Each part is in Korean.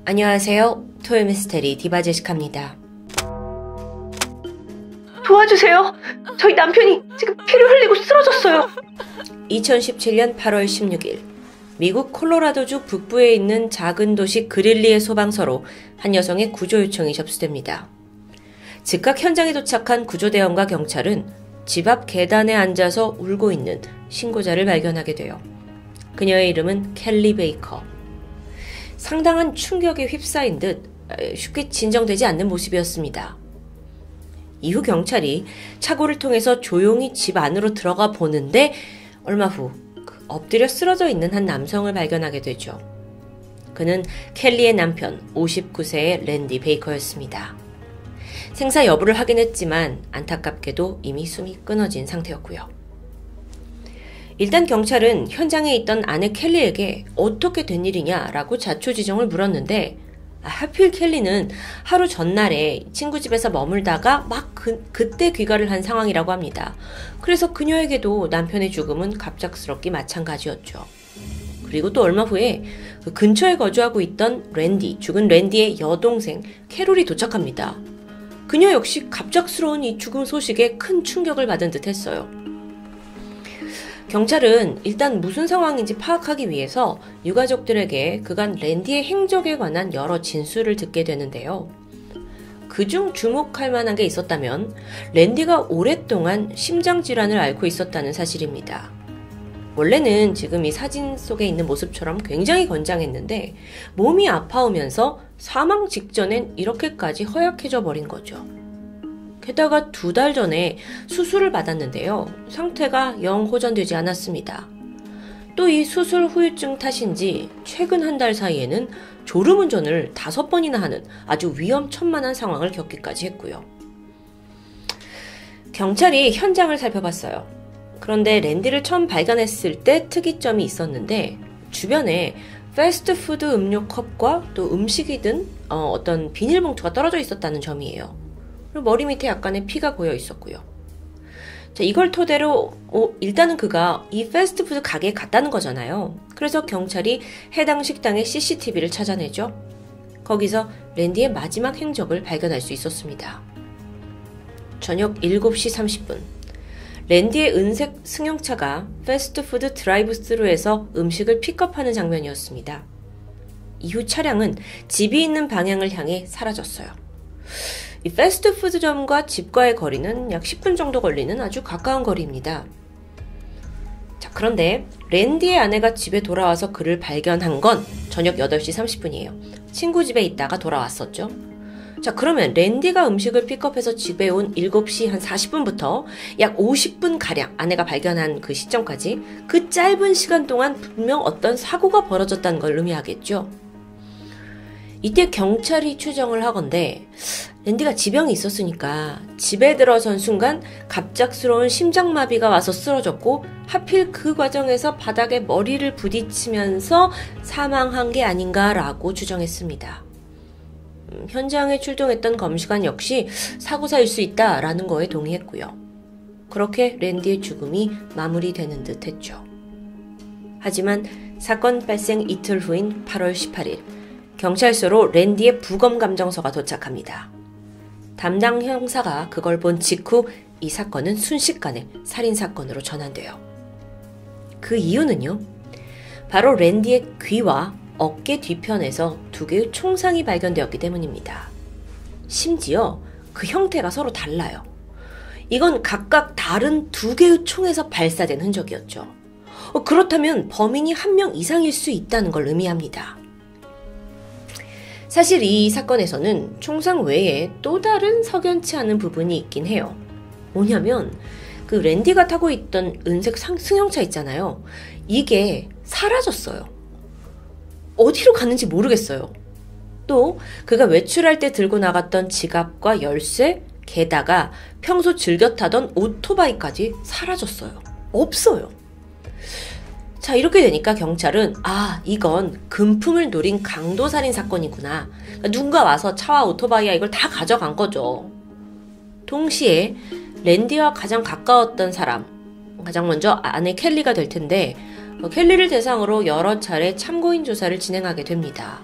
안녕하세요. 토요미스테리 디바 제시카입니다. 도와주세요. 저희 남편이 지금 피를 흘리고 쓰러졌어요. 2017년 8월 16일 미국 콜로라도주 북부에 있는 작은 도시 그릴리의 소방서로 한 여성의 구조 요청이 접수됩니다. 즉각 현장에 도착한 구조대원과 경찰은 집 앞 계단에 앉아서 울고 있는 신고자를 발견하게 돼요. 그녀의 이름은 켈리 베이커. 상당한 충격에 휩싸인 듯 쉽게 진정되지 않는 모습이었습니다. 이후 경찰이 차고를 통해서 조용히 집 안으로 들어가 보는데 얼마 후 엎드려 쓰러져 있는 한 남성을 발견하게 되죠. 그는 켈리의 남편 59세의 랜디 베이커였습니다. 생사 여부를 확인했지만 안타깝게도 이미 숨이 끊어진 상태였고요. 일단 경찰은 현장에 있던 아내 켈리에게 어떻게 된 일이냐라고 자초지종을 물었는데 하필 켈리는 하루 전날에 친구 집에서 머물다가 그때 귀가를 한 상황이라고 합니다. 그래서 그녀에게도 남편의 죽음은 갑작스럽기 마찬가지였죠. 그리고 또 얼마 후에 그 근처에 거주하고 있던 죽은 랜디의 여동생 캐롤이 도착합니다. 그녀 역시 갑작스러운 이 죽음 소식에 큰 충격을 받은 듯 했어요. 경찰은 일단 무슨 상황인지 파악하기 위해서 유가족들에게 그간 랜디의 행적에 관한 여러 진술을 듣게 되는데요. 그중 주목할 만한 게 있었다면 랜디가 오랫동안 심장질환을 앓고 있었다는 사실입니다. 원래는 지금 이 사진 속에 있는 모습처럼 굉장히 건장했는데 몸이 아파오면서 사망 직전엔 이렇게까지 허약해져 버린 거죠. 게다가 2달 전에 수술을 받았는데요. 상태가 영 호전되지 않았습니다. 또 이 수술 후유증 탓인지 최근 한 달 사이에는 졸음운전을 5번이나 하는 아주 위험천만한 상황을 겪기까지 했고요. 경찰이 현장을 살펴봤어요. 그런데 랜디를 처음 발견했을 때 특이점이 있었는데 주변에 패스트푸드 음료 컵과 또 음식이 든 어떤 비닐봉투가 떨어져 있었다는 점이에요. 그리고 머리 밑에 약간의 피가 고여 있었고요. 자, 이걸 토대로 일단은 그가 이 패스트푸드 가게에 갔다는 거잖아요. 그래서 경찰이 해당 식당의 CCTV를 찾아내죠. 거기서 랜디의 마지막 행적을 발견할 수 있었습니다. 저녁 7시 30분 랜디의 은색 승용차가 패스트푸드 드라이브스루에서 음식을 픽업하는 장면이었습니다. 이후 차량은 집이 있는 방향을 향해 사라졌어요. 이 패스트푸드점과 집과의 거리는 약 10분 정도 걸리는 아주 가까운 거리입니다. 자, 그런데 랜디의 아내가 집에 돌아와서 그를 발견한 건 저녁 8시 30분이에요. 친구 집에 있다가 돌아왔었죠. 자, 그러면 랜디가 음식을 픽업해서 집에 온 7시 한 40분부터 약 50분가량 아내가 발견한 그 시점까지 그 짧은 시간 동안 분명 어떤 사고가 벌어졌다는 걸 의미하겠죠. 이때 경찰이 추정을 하건대 랜디가 지병이 있었으니까 집에 들어선 순간 갑작스러운 심장마비가 와서 쓰러졌고 하필 그 과정에서 바닥에 머리를 부딪히면서 사망한 게 아닌가라고 추정했습니다. 현장에 출동했던 검시관 역시 사고사일 수 있다라는 거에 동의했고요. 그렇게 랜디의 죽음이 마무리되는 듯 했죠. 하지만 사건 발생 이틀 후인 8월 18일 경찰서로 랜디의 부검감정서가 도착합니다. 담당 형사가 그걸 본 직후 이 사건은 순식간에 살인사건으로 전환돼요. 그 이유는요. 바로 랜디의 귀와 어깨 뒤편에서 2개의 총상이 발견되었기 때문입니다. 심지어 그 형태가 서로 달라요. 이건 각각 다른 2개의 총에서 발사된 흔적이었죠. 그렇다면 범인이 1명 이상일 수 있다는 걸 의미합니다. 사실 이 사건에서는 총상 외에 또 다른 석연치 않은 부분이 있긴 해요. 뭐냐면 그 랜디가 타고 있던 은색 승용차 있잖아요. 이게 사라졌어요. 어디로 갔는지 모르겠어요. 또 그가 외출할 때 들고 나갔던 지갑과 열쇠, 게다가 평소 즐겨 타던 오토바이까지 사라졌어요. 없어요. 자, 이렇게 되니까 경찰은 이건 금품을 노린 강도살인 사건이구나. 그러니까 누군가 와서 차와 오토바이와 이걸 다 가져간 거죠. 동시에 랜디와 가장 가까웠던 사람, 가장 먼저 아내 켈리가 될 텐데 켈리를 대상으로 여러 차례 참고인 조사를 진행하게 됩니다.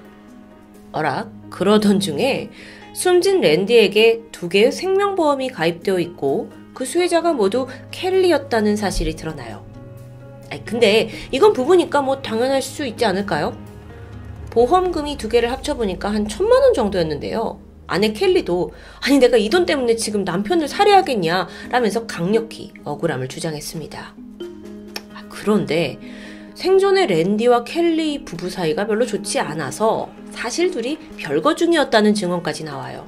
그러던 중에 숨진 랜디에게 2개의 생명보험이 가입되어 있고 그 수혜자가 모두 켈리였다는 사실이 드러나요. 근데 이건 부부니까 뭐 당연할 수 있지 않을까요? 보험금이 2개를 합쳐보니까 한 1,000만 원 정도였는데요. 아내 켈리도 아니 내가 이 돈 때문에 지금 남편을 살해하겠냐 라면서 강력히 억울함을 주장했습니다. 그런데 생전에 랜디와 켈리 부부 사이가 별로 좋지 않아서 사실 둘이 별거 중이었다는 증언까지 나와요.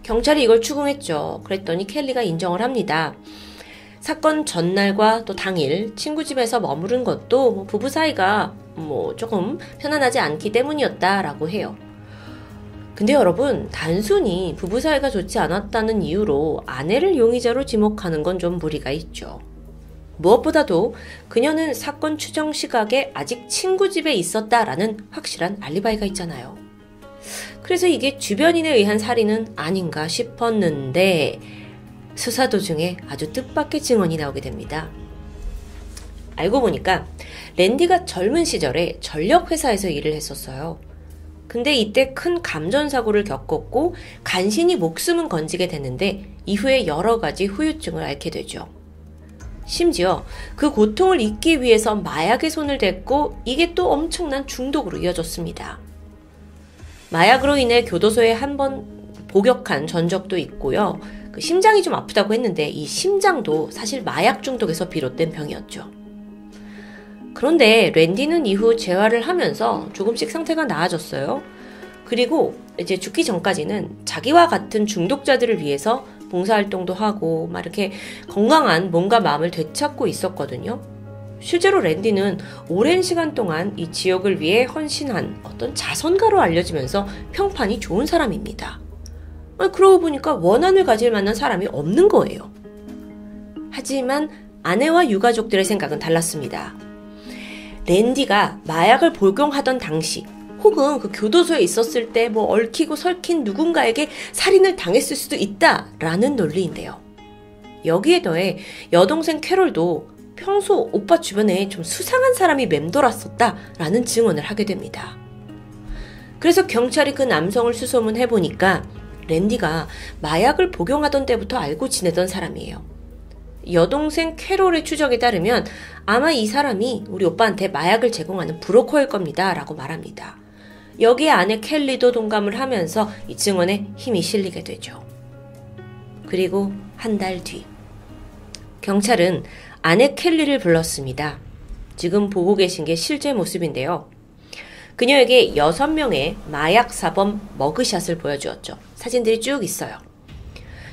경찰이 이걸 추궁했죠. 그랬더니 켈리가 인정을 합니다. 사건 전날과 또 당일 친구 집에서 머무른 것도 부부 사이가 조금 편안하지 않기 때문이었다라고 해요. 근데 여러분, 단순히 부부 사이가 좋지 않았다는 이유로 아내를 용의자로 지목하는 건 좀 무리가 있죠. 무엇보다도 그녀는 사건 추정 시각에 아직 친구 집에 있었다라는 확실한 알리바이가 있잖아요. 그래서 이게 주변인에 의한 살인은 아닌가 싶었는데 수사 도중에 아주 뜻밖의 증언이 나오게 됩니다. 알고 보니까 랜디가 젊은 시절에 전력회사에서 일을 했었어요. 근데 이때 큰 감전사고를 겪었고 간신히 목숨은 건지게 됐는데 이후에 여러 가지 후유증을 앓게 되죠. 심지어 그 고통을 잊기 위해서 마약에 손을 댔고 이게 또 엄청난 중독으로 이어졌습니다. 마약으로 인해 교도소에 한 번 복역한 전적도 있고요. 그 심장이 좀 아프다고 했는데 이 심장도 사실 마약 중독에서 비롯된 병이었죠. 그런데 랜디는 이후 재활을 하면서 조금씩 상태가 나아졌어요. 그리고 이제 죽기 전까지는 자기와 같은 중독자들을 위해서 봉사활동도 하고 막 이렇게 건강한 몸과 마음을 되찾고 있었거든요. 실제로 랜디는 오랜 시간 동안 이 지역을 위해 헌신한 어떤 자선가로 알려지면서 평판이 좋은 사람입니다. 그러고 보니까 원한을 가질 만한 사람이 없는 거예요. 하지만 아내와 유가족들의 생각은 달랐습니다. 랜디가 마약을 복용하던 당시 혹은 그 교도소에 있었을 때 얽히고 설킨 누군가에게 살인을 당했을 수도 있다라는 논리인데요. 여기에 더해 여동생 캐롤도 평소 오빠 주변에 좀 수상한 사람이 맴돌았었다라는 증언을 하게 됩니다. 그래서 경찰이 그 남성을 수소문해보니까 랜디가 마약을 복용하던 때부터 알고 지내던 사람이에요. 여동생 캐롤의 추적에 따르면 아마 이 사람이 우리 오빠한테 마약을 제공하는 브로커일 겁니다 라고 말합니다. 여기에 아내 켈리도 동감을 하면서 이 증언에 힘이 실리게 되죠. 그리고 한 달 뒤 경찰은 아내 켈리를 불렀습니다. 지금 보고 계신 게 실제 모습인데요. 그녀에게 6명의 마약 사범 머그샷을 보여주었죠. 사진들이 쭉 있어요.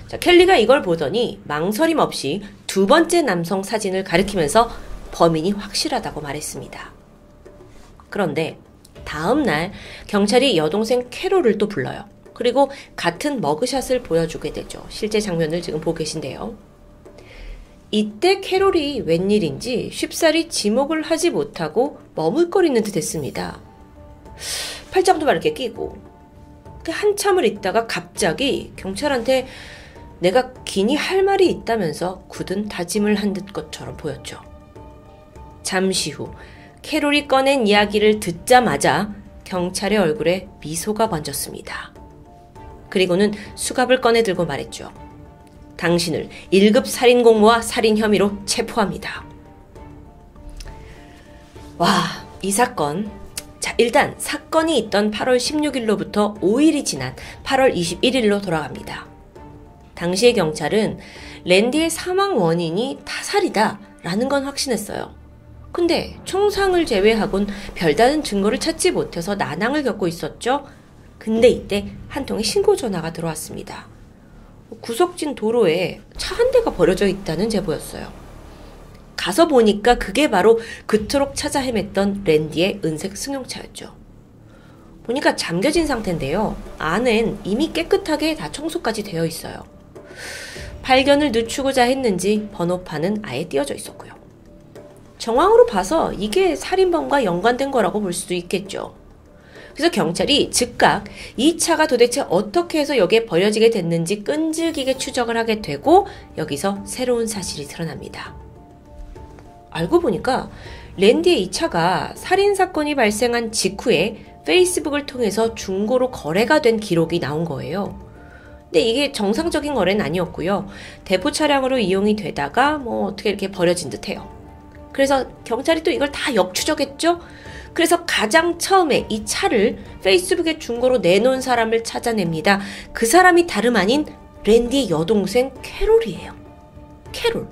자, 켈리가 이걸 보더니 망설임 없이 2번째 남성 사진을 가리키면서 범인이 확실하다고 말했습니다. 그런데 다음 날 경찰이 여동생 캐롤을 또 불러요. 그리고 같은 머그샷을 보여주게 되죠. 실제 장면을 지금 보고 계신데요. 이때 캐롤이 웬일인지 쉽사리 지목을 하지 못하고 머물거리는 듯 했습니다. 팔짱도 막 이렇게 끼고 한참을 있다가 갑자기 경찰한테 내가 기니 할 말이 있다면서 굳은 다짐을 한 듯 것처럼 보였죠. 잠시 후 캐롤이 꺼낸 이야기를 듣자마자 경찰의 얼굴에 미소가 번졌습니다. 그리고는 수갑을 꺼내 들고 말했죠. 당신을 1급 살인공모와 살인 혐의로 체포합니다. 와, 이 사건. 자, 일단 사건이 있던 8월 16일로부터 5일이 지난 8월 21일로 돌아갑니다. 당시의 경찰은 랜디의 사망 원인이 타살이다 라는 건 확신했어요. 근데 총상을 제외하곤 별다른 증거를 찾지 못해서 난항을 겪고 있었죠. 근데 이때 한 통의 신고 전화가 들어왔습니다. 구석진 도로에 차 한 대가 버려져 있다는 제보였어요. 가서 보니까 그게 바로 그토록 찾아 헤맸던 랜디의 은색 승용차였죠. 보니까 잠겨진 상태인데요. 안엔 이미 깨끗하게 다 청소까지 되어 있어요. 발견을 늦추고자 했는지 번호판은 아예 띄어져 있었고요. 정황으로 봐서 이게 살인범과 연관된 거라고 볼 수도 있겠죠. 그래서 경찰이 즉각 이 차가 도대체 어떻게 해서 여기에 버려지게 됐는지 끈질기게 추적을 하게 되고 여기서 새로운 사실이 드러납니다. 알고 보니까 랜디의 이 차가 살인사건이 발생한 직후에 페이스북을 통해서 중고로 거래가 된 기록이 나온 거예요. 근데 이게 정상적인 거래는 아니었고요. 대포 차량으로 이용이 되다가 뭐 어떻게 이렇게 버려진 듯해요. 그래서 경찰이 또 이걸 다 역추적했죠. 그래서 가장 처음에 이 차를 페이스북에 중고로 내놓은 사람을 찾아냅니다. 그 사람이 다름 아닌 랜디의 여동생 캐롤이에요. 캐롤.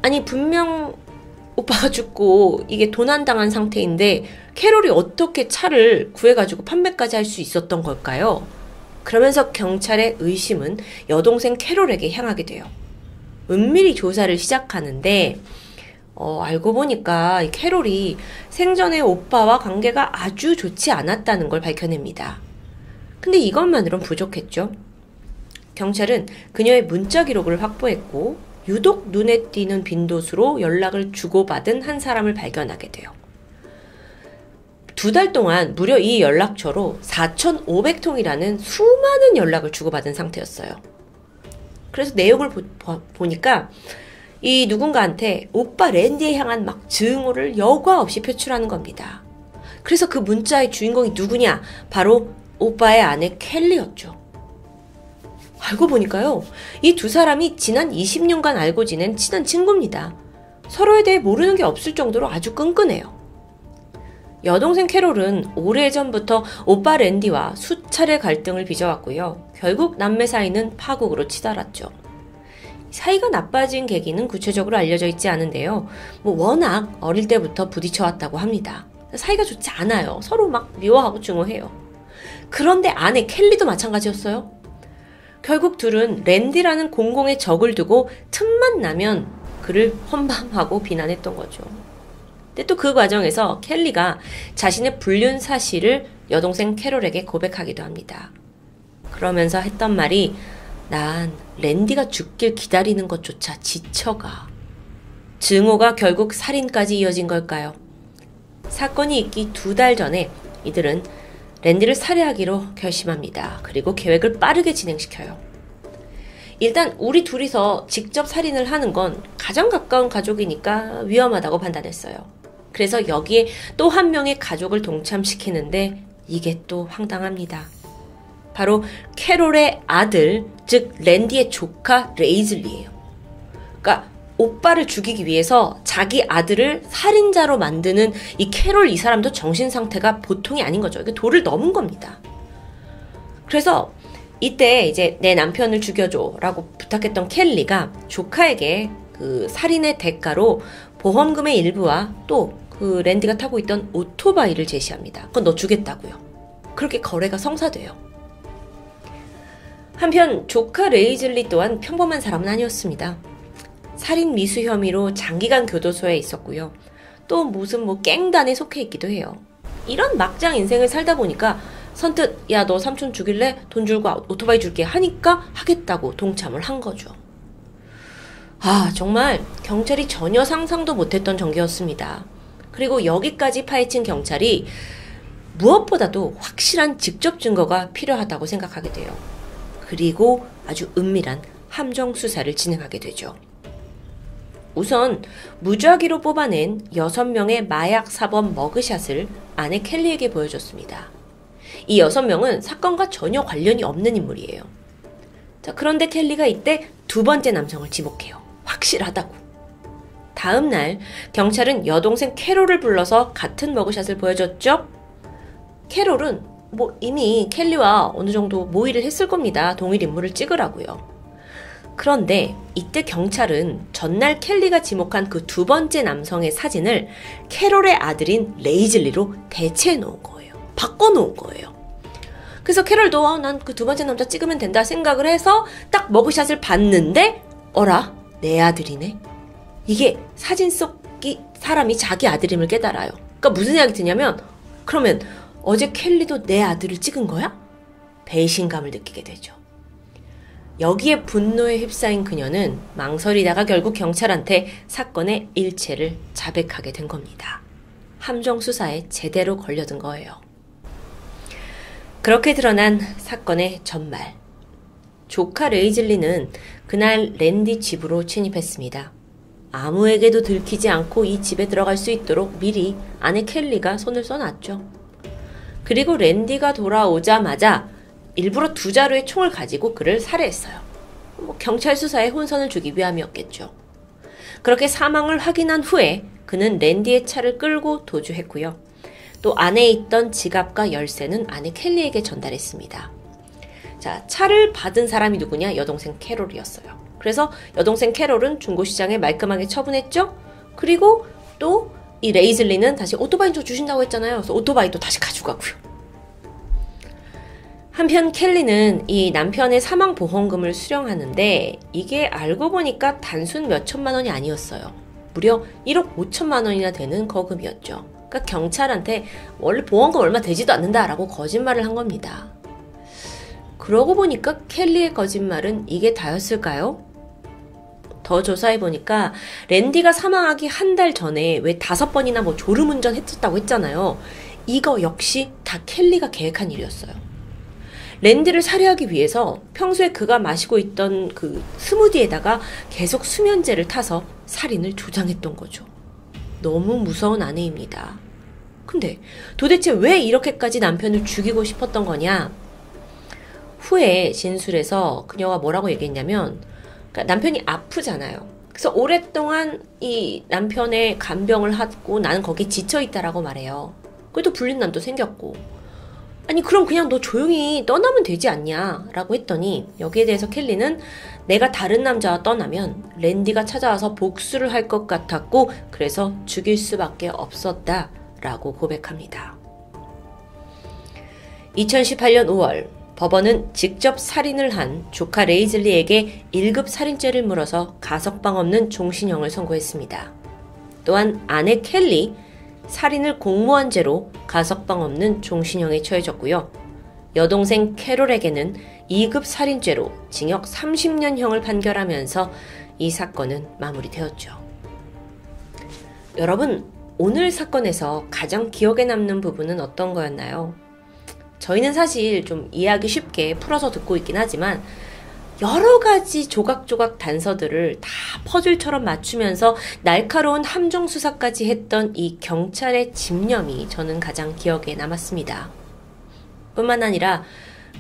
아니 분명 오빠가 죽고 이게 도난당한 상태인데 캐롤이 어떻게 차를 구해가지고 판매까지 할 수 있었던 걸까요? 그러면서 경찰의 의심은 여동생 캐롤에게 향하게 돼요. 은밀히 조사를 시작하는데 알고 보니까 이 캐롤이 생전에 오빠와 관계가 아주 좋지 않았다는 걸 밝혀냅니다. 근데 이것만으론 부족했죠. 경찰은 그녀의 문자 기록을 확보했고 유독 눈에 띄는 빈도수로 연락을 주고받은 한 사람을 발견하게 돼요. 2달 동안 무려 이 연락처로 4,500통이라는 수많은 연락을 주고받은 상태였어요. 그래서 내용을 보니까 이 누군가한테 오빠 랜디에 향한 막 증오를 여과 없이 표출하는 겁니다. 그래서 그 문자의 주인공이 누구냐? 바로 오빠의 아내 켈리였죠. 알고 보니까요, 이 두 사람이 지난 20년간 알고 지낸 친한 친구입니다. 서로에 대해 모르는 게 없을 정도로 아주 끈끈해요. 여동생 캐롤은 오래전부터 오빠 랜디와 수차례 갈등을 빚어왔고요. 결국 남매 사이는 파국으로 치달았죠. 사이가 나빠진 계기는 구체적으로 알려져 있지 않은데요. 워낙 어릴 때부터 부딪혀왔다고 합니다. 사이가 좋지 않아요. 서로 막 미워하고 증오해요. 그런데 아내 켈리도 마찬가지였어요. 결국 둘은 랜디라는 공공의 적을 두고 틈만 나면 그를 헌방하고 비난했던 거죠. 근데 또 그 과정에서 켈리가 자신의 불륜 사실을 여동생 캐롤에게 고백하기도 합니다. 그러면서 했던 말이 난 랜디가 죽길 기다리는 것조차 지쳐가. 증오가 결국 살인까지 이어진 걸까요? 사건이 있기 2달 전에 이들은 랜디를 살해하기로 결심합니다. 그리고 계획을 빠르게 진행시켜요. 일단 우리 둘이서 직접 살인을 하는 건 가장 가까운 가족이니까 위험하다고 판단했어요. 그래서 여기에 또 한 명의 가족을 동참시키는데 이게 또 황당합니다. 바로 캐롤의 아들, 즉 랜디의 조카 레이즐리예요. 그러니까 오빠를 죽이기 위해서 자기 아들을 살인자로 만드는 이 캐롤 이 사람도 정신 상태가 보통이 아닌 거죠. 이게 도를 넘은 겁니다. 그래서 이때 이제 내 남편을 죽여줘 라고 부탁했던 켈리가 조카에게 그 살인의 대가로 보험금의 일부와 또 그 랜디가 타고 있던 오토바이를 제시합니다. 그건 너 주겠다고요. 그렇게 거래가 성사돼요. 한편 조카 레이즐리 또한 평범한 사람은 아니었습니다. 살인 미수 혐의로 장기간 교도소에 있었고요. 또 무슨 깽단에 속해 있기도 해요. 이런 막장 인생을 살다 보니까 선뜻 야 너 삼촌 죽일래? 돈 줄고 오토바이 줄게 하니까 하겠다고 동참을 한 거죠. 정말 경찰이 전혀 상상도 못했던 전개였습니다. 그리고 여기까지 파헤친 경찰이 무엇보다도 확실한 직접 증거가 필요하다고 생각하게 돼요. 그리고 아주 은밀한 함정 수사를 진행하게 되죠. 우선 무작위로 뽑아낸 6명의 마약 사범 머그샷을 아내 켈리에게 보여줬습니다. 이 6명은 사건과 전혀 관련이 없는 인물이에요. 자, 그런데 켈리가 이때 2번째 남성을 지목해요. 확실하다고. 다음 날 경찰은 여동생 캐롤을 불러서 같은 머그샷을 보여줬죠. 캐롤은 이미 켈리와 어느 정도 모의를 했을 겁니다. 동일 인물을 찍으라고요. 그런데 이때 경찰은 전날 켈리가 지목한 그 2번째 남성의 사진을 캐롤의 아들인 레이즐리로 대체해 놓은 거예요. 바꿔 놓은 거예요. 그래서 캐롤도 난 그 2번째 남자 찍으면 된다 생각을 해서 딱 머그샷을 봤는데 어라? 내 아들이네? 이게 사진 속 사람이 자기 아들임을 깨달아요. 그러니까 무슨 생각이 드냐면 그러면 어제 켈리도 내 아들을 찍은 거야? 배신감을 느끼게 되죠. 여기에 분노에 휩싸인 그녀는 망설이다가 결국 경찰한테 사건의 일체를 자백하게 된 겁니다. 함정 수사에 제대로 걸려든 거예요. 그렇게 드러난 사건의 전말. 조카 레이즐리는 그날 랜디 집으로 침입했습니다. 아무에게도 들키지 않고 이 집에 들어갈 수 있도록 미리 아내 켈리가 손을 써놨죠. 그리고 랜디가 돌아오자마자 일부러 2자루의 총을 가지고 그를 살해했어요. 경찰 수사에 혼선을 주기 위함이었겠죠. 그렇게 사망을 확인한 후에 그는 랜디의 차를 끌고 도주했고요. 또 안에 있던 지갑과 열쇠는 아내 켈리에게 전달했습니다. 자, 차를 받은 사람이 누구냐? 여동생 캐롤이었어요. 그래서 여동생 캐롤은 중고시장에 말끔하게 처분했죠? 그리고 또 이 레이즐리는 다시 오토바이 좀 주신다고 했잖아요. 그래서 오토바이도 다시 가져가고요. 한편 켈리는 이 남편의 사망보험금을 수령하는데 이게 알고 보니까 단순 몇천만 원이 아니었어요. 무려 1억 5천만 원이나 되는 거금이었죠. 그러니까 경찰한테 원래 보험금 얼마 되지도 않는다라고 거짓말을 한 겁니다. 그러고 보니까 켈리의 거짓말은 이게 다였을까요? 더 조사해보니까 랜디가 사망하기 한 달 전에 왜 5번이나 졸음운전 했었다고 했잖아요. 이거 역시 다 켈리가 계획한 일이었어요. 랜디를 살해하기 위해서 평소에 그가 마시고 있던 그 스무디에다가 계속 수면제를 타서 살인을 조장했던 거죠. 너무 무서운 아내입니다. 근데 도대체 왜 이렇게까지 남편을 죽이고 싶었던 거냐? 후에 진술에서 그녀가 뭐라고 얘기했냐면, 그러니까 남편이 아프잖아요. 그래서 오랫동안 이 남편의 간병을 하고 나는 거기에 지쳐있다라고 말해요. 그래도 불린남도 생겼고, 아니 그럼 그냥 너 조용히 떠나면 되지 않냐 라고 했더니 여기에 대해서 켈리는 내가 다른 남자와 떠나면 랜디가 찾아와서 복수를 할 것 같았고 그래서 죽일 수밖에 없었다 라고 고백합니다. 2018년 5월 법원은 직접 살인을 한 조카 레이즐리에게 1급 살인죄를 물어서 가석방 없는 종신형을 선고했습니다. 또한 아내 켈리, 살인을 공모한 죄로 가석방 없는 종신형에 처해졌고요. 여동생 캐롤에게는 2급 살인죄로 징역 30년형을 판결하면서 이 사건은 마무리되었죠. 여러분, 오늘 사건에서 가장 기억에 남는 부분은 어떤 거였나요? 저희는 사실 좀 이해하기 쉽게 풀어서 듣고 있긴 하지만 여러 가지 조각조각 단서들을 다 퍼즐처럼 맞추면서 날카로운 함정 수사까지 했던 이 경찰의 집념이 저는 가장 기억에 남았습니다. 뿐만 아니라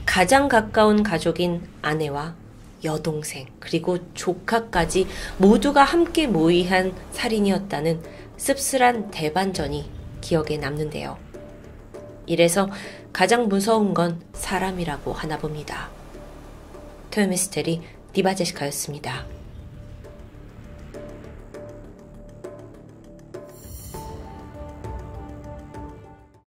가장 가까운 가족인 아내와 여동생 그리고 조카까지 모두가 함께 모의한 살인이었다는 씁쓸한 대반전이 기억에 남는데요. 이래서 가장 무서운 건 사람이라고 하나 봅니다. 토요미스테리 디바제시카였습니다.